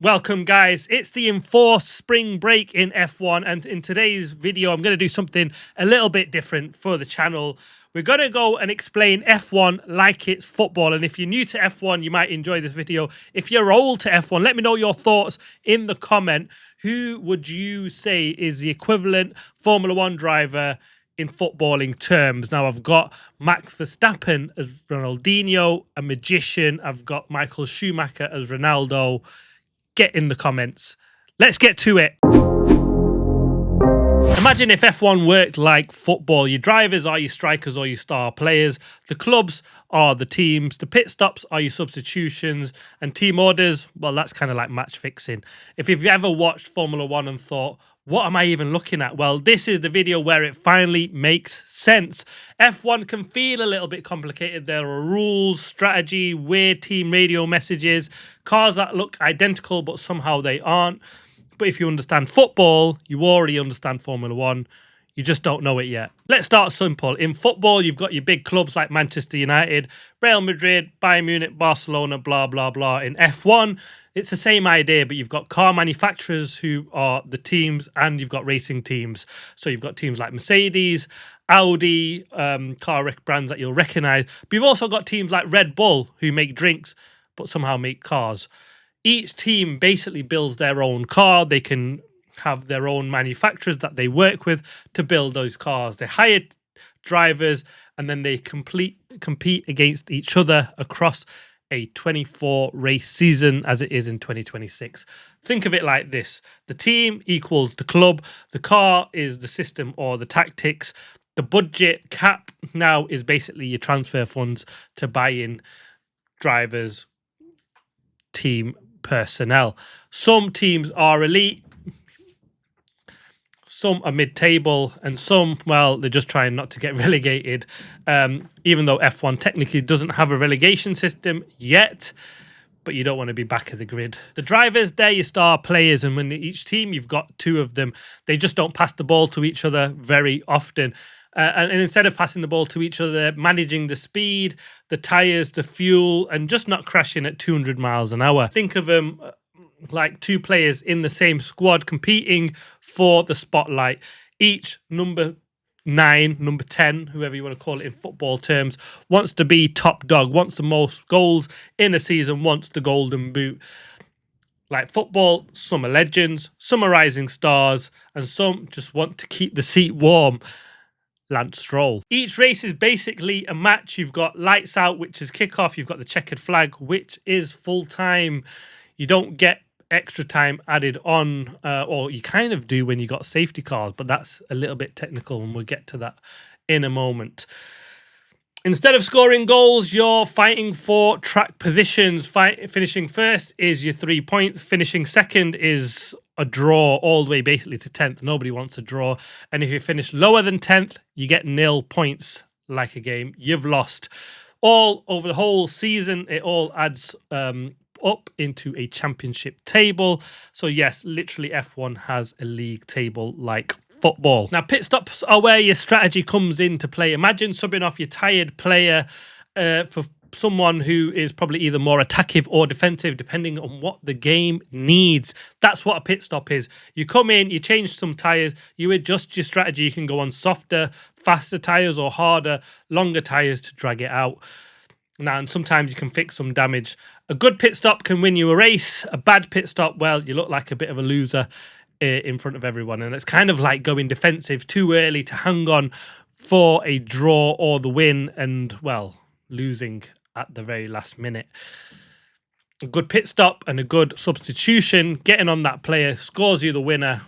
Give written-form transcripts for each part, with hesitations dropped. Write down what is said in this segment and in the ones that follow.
Welcome guys, it's the enforced spring break in F1 and in today's video I'm going to do something a little bit different for the channel. We're going to go and explain F1 like it's football, and if you're new to F1 you might enjoy this video. If you're old to F1, let me know your thoughts in the comment. Who would you say is the equivalent Formula 1 driver in footballing terms? Now I've got Max Verstappen as Ronaldinho, a magician. I've got Michael Schumacher as Ronaldo. Get in the comments. Let's get to it. Imagine if F1 worked like football. Your drivers are your strikers or your star players. The clubs are the teams. The pit stops are your substitutions. And team orders, well, that's kind of like match fixing. If you've ever watched Formula 1 and thought, what am I even looking at? Well, this is the video where it finally makes sense. F1 can feel a little bit complicated. There are rules, strategy, weird team radio messages, cars that look identical but somehow they aren't. But if you understand football, you already understand Formula 1. You just don't know it yet. Let's start simple. In football, you've got your big clubs like Manchester United, Real Madrid, Bayern Munich, Barcelona, blah, blah, blah. In F1, it's the same idea, but you've got car manufacturers who are the teams, and you've got racing teams. So you've got teams like Mercedes, Audi, car brands that you'll recognize. But you've also got teams like Red Bull who make drinks, but somehow make cars. Each team basically builds their own car. They can have their own manufacturers that they work with to build those cars. They hire drivers and then they compete against each other across a 24 race season as it is in 2026. Think of it like this. The team equals the club. The car is the system or the tactics. The budget cap now is basically your transfer funds to buy in drivers, team personnel. Some teams are elite, some are mid-table, and some, well, they're just trying not to get relegated, even though F1 technically doesn't have a relegation system yet, but you don't want to be back of the grid. The drivers, they're your star players, and when each team, you've got two of them. They just don't pass the ball to each other very often. And instead of passing the ball to each other, managing the speed, the tyres, the fuel, and just not crashing at 200 miles an hour. Think of them like two players in the same squad competing for the spotlight. Each number 9, number 10, whoever you want to call it in football terms, wants to be top dog, wants the most goals in a season, wants the golden boot. Like football, some are legends, some are rising stars, and some just want to keep the seat warm. Lance Stroll. Each race is basically a match. You've got lights out, which is kickoff. You've got the checkered flag, which is full time. You don't get extra time added on, or you kind of do when you got safety cars, but that's a little bit technical and we'll get to that in a moment. Instead of scoring goals, you're fighting for track positions. Finishing first is your 3 points. Finishing second is a draw all the way basically to 10th. Nobody wants a draw. And if you finish lower than 10th, you get 0 points like a game. You've lost. All over the whole season, it all adds up into a championship table. So yes, literally F1 has a league table like football. Now, pit stops are where your strategy comes into play. Imagine subbing off your tired player for someone who is probably either more attacking or defensive, depending on what the game needs. That's what a pit stop is. You come in, you change some tyres, you adjust your strategy. You can go on softer, faster tyres or harder, longer tyres to drag it out. Now, and sometimes you can fix some damage. A good pit stop can win you a race. A bad pit stop, well, you look like a bit of a loser in front of everyone. And it's kind of like going defensive too early to hang on for a draw or the win and, well, losing at the very last minute. A good pit stop and a good substitution, getting on that player, scores you the winner.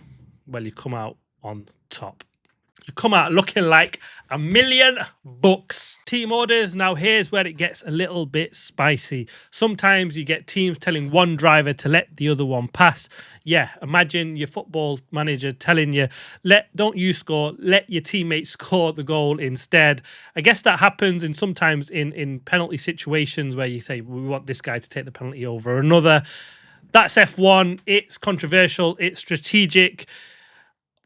Well, you come out on top. You come out looking like $1,000,000. Team orders. Now, here's where it gets a little bit spicy. Sometimes you get teams telling one driver to let the other one pass. Yeah, imagine your football manager telling you, don't you score, let your teammates score the goal instead. I guess that happens sometimes in penalty situations where you say, we want this guy to take the penalty over another. That's F1. It's controversial. It's strategic.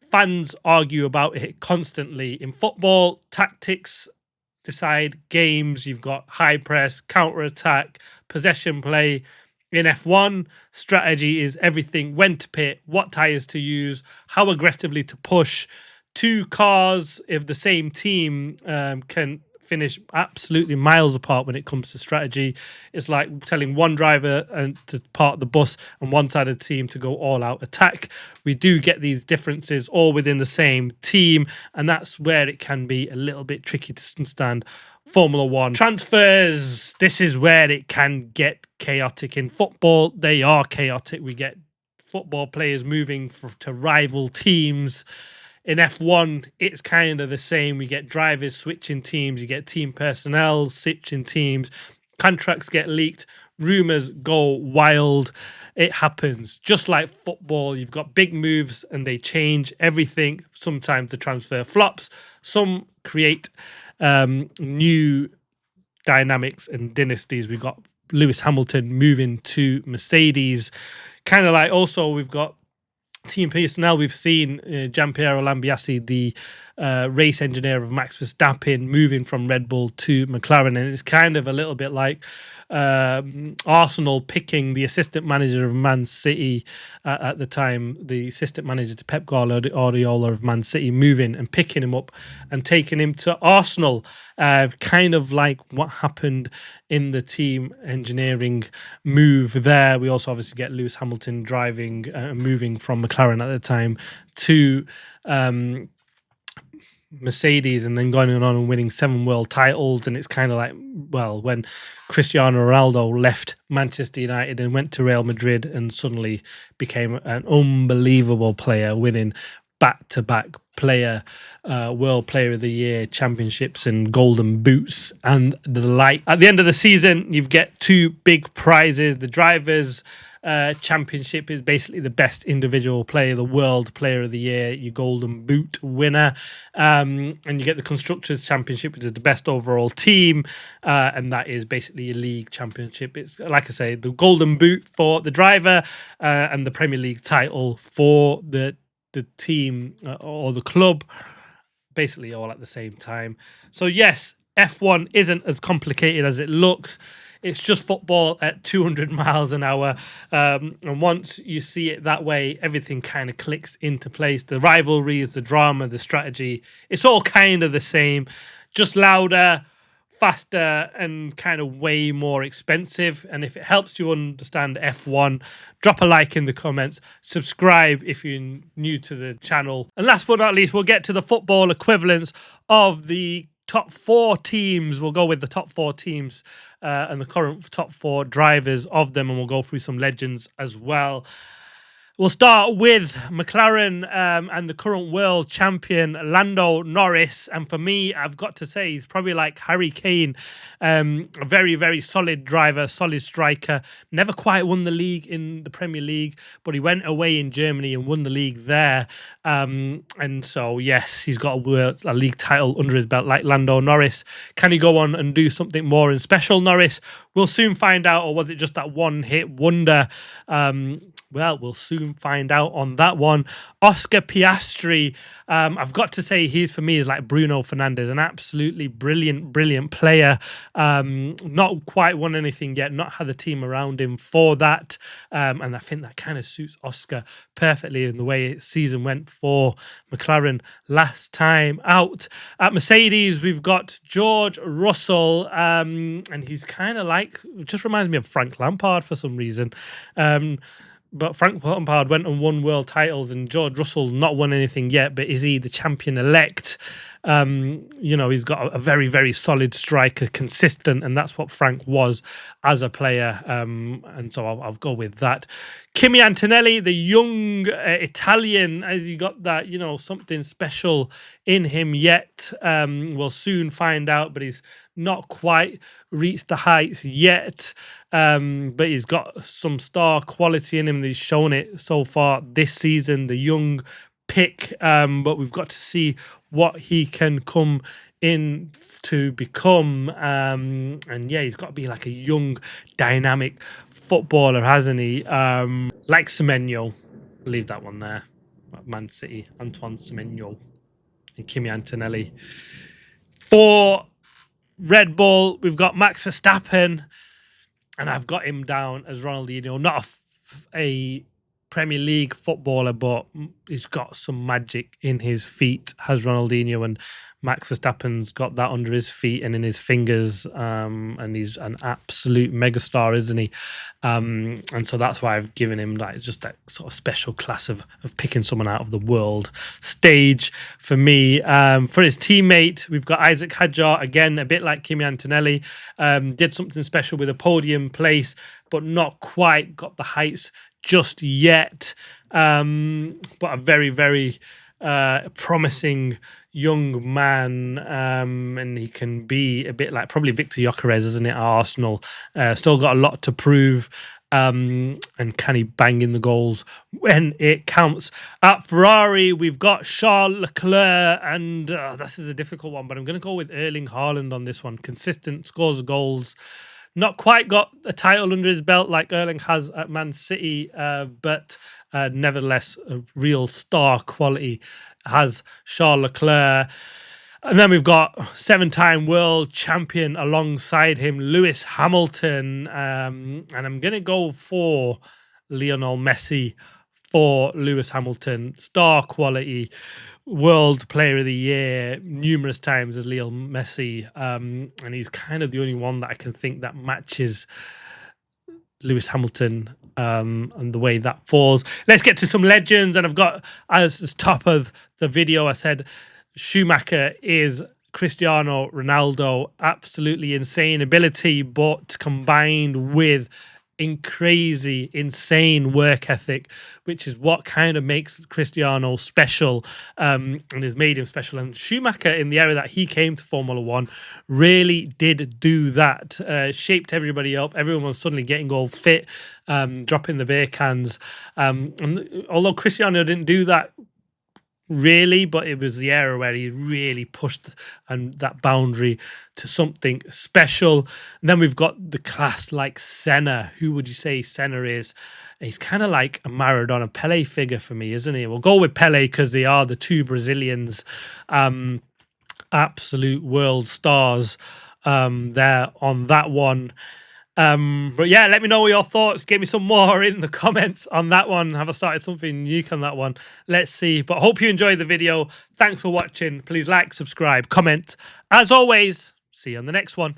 Fans argue about it constantly. In football, tactics decide games. You've got high press, counter-attack, possession play. In F1, strategy is everything: when to pit, what tyres to use, how aggressively to push. Two cars of the same team can finish absolutely miles apart when it comes to strategy. It's like telling one driver to park the bus and one side of the team to go all out attack. We do get these differences all within the same team, and that's where it can be a little bit tricky to understand Formula One. Transfers, this is where it can get chaotic. In football, they are chaotic. We get football players moving to rival teams. In F1, it's kind of the same. We get drivers switching teams. You get team personnel switching teams. Contracts get leaked. Rumors go wild. It happens. Just like football, you've got big moves and they change everything. Sometimes the transfer flops. Some create new dynamics and dynasties. We've got Lewis Hamilton moving to Mercedes. Kind of like also we've got team personnel. We've seen Gianpiero Lambiase, the race engineer of Max Verstappen, moving from Red Bull to McLaren, and it's kind of a little bit like Arsenal picking the assistant manager of Man City at the time, the assistant manager to Pep Guardiola of Man City, moving and picking him up and taking him to Arsenal. Kind of like what happened in the team engineering move there. We also obviously get Lewis Hamilton driving, moving from McLaren at the time to Mercedes, and then going on and winning 7 world titles. And it's kind of like, well, when Cristiano Ronaldo left Manchester United and went to Real Madrid and suddenly became an unbelievable player, winning back-to-back World Player of the Year championships and golden boots and the like. At the end of the season, you get 2 big prizes. The Drivers' Championship is basically the best individual player, the World Player of the Year, your golden boot winner. And you get the Constructors' Championship, which is the best overall team. And that is basically your league championship. It's, like I say, the golden boot for the driver and the Premier League title for the team or the club, basically all at the same time. So yes, F1 isn't as complicated as it looks. It's just football at 200 miles an hour. And once you see it that way, everything kind of clicks into place. The rivalries, the drama, the strategy, it's all kind of the same, just louder, faster, and kind of way more expensive. And if it helps you understand F1, drop a like in the comments, subscribe if you're new to the channel. And last but not least, we'll get to the football equivalents of the top 4 teams. We'll go with the top 4 teams and the current top 4 drivers of them, and we'll go through some legends as well. We'll start with McLaren and the current world champion, Lando Norris. And for me, I've got to say, he's probably like Harry Kane, a very, very solid driver, solid striker. Never quite won the league in the Premier League, but he went away in Germany and won the league there. And so, yes, he's got a league title under his belt like Lando Norris. Can he go on and do something more and special, Norris? We'll soon find out, or was it just that one-hit wonder? Well, we'll soon find out on that one. Oscar Piastri, I've got to say, he's for me is like Bruno Fernandes, an absolutely brilliant player. Not quite won anything yet, not had the team around him for that. And I think that kind of suits Oscar perfectly in the way his season went for McLaren last time out. At Mercedes, we've got George Russell, and he's kind of like, just reminds me of Frank Lampard for some reason. But Frank Lampard went and won world titles, and George Russell not won anything yet. But is he the champion-elect? He's got a very, very solid striker, consistent, and that's what Frank was as a player. And so I'll go with that. Kimi Antonelli, the young Italian, has he got that, something special in him yet? We'll soon find out, but he's not quite reached the heights yet. But he's got some star quality in him. He's shown it so far this season, the young pick. But we've got to see what he can come in to become. And yeah, he's got to be like a young, dynamic footballer, hasn't he? Like Semenyo. Leave that one there. Man City, Antoine Semenyo and Kimi Antonelli. For Red Bull, we've got Max Verstappen. and I've got him down as Ronaldinho, not a Premier League footballer, but he's got some magic in his feet, has Ronaldinho, and Max Verstappen's got that under his feet and in his fingers, and he's an absolute megastar, isn't he? And so that's why I've given him like just that sort of special class of picking someone out of the world stage for me. For his teammate, we've got Isaac Hadjar, again, a bit like Kimi Antonelli, did something special with a podium place, but not quite got the heights just yet, but a very, very promising young man, and he can be a bit like probably Victor Gyökeres, isn't it, at Arsenal? Still got a lot to prove, and can he bang in the goals when it counts? At Ferrari, we've got Charles Leclerc, and this is a difficult one, but I'm going to go with Erling Haaland on this one. Consistent, scores goals. Not quite got a title under his belt like Erling has at Man City, but nevertheless, a real star quality has Charles Leclerc. And then we've got 7-time world champion alongside him, Lewis Hamilton. And I'm going to go for Lionel Messi for Lewis Hamilton. Star quality, World Player of the Year numerous times as Lionel Messi, and he's kind of the only one that I can think that matches Lewis Hamilton, and the way that falls. Let's get to some legends, and I've got, as the top of the video, I said Schumacher is Cristiano Ronaldo. Absolutely insane ability, but combined with crazy, insane work ethic, which is what kind of makes Cristiano special, and has made him special. And Schumacher, in the era that he came to Formula One, really did do that. Shaped everybody up. Everyone was suddenly getting all fit, dropping the beer cans. And although Cristiano didn't do that really, but it was the era where he really pushed that boundary to something special. And then we've got the class like Senna. Who would you say Senna is? He's kind of like a Maradona, Pele figure for me, isn't he? We'll go with Pele because they are the two Brazilians, absolute world stars there on that one. But yeah, let me know your thoughts. Give me some more in the comments on that one. Have I started something unique on that one? Let's see. But I hope you enjoyed the video. Thanks for watching. Please like, subscribe, comment. As always, see you on the next one.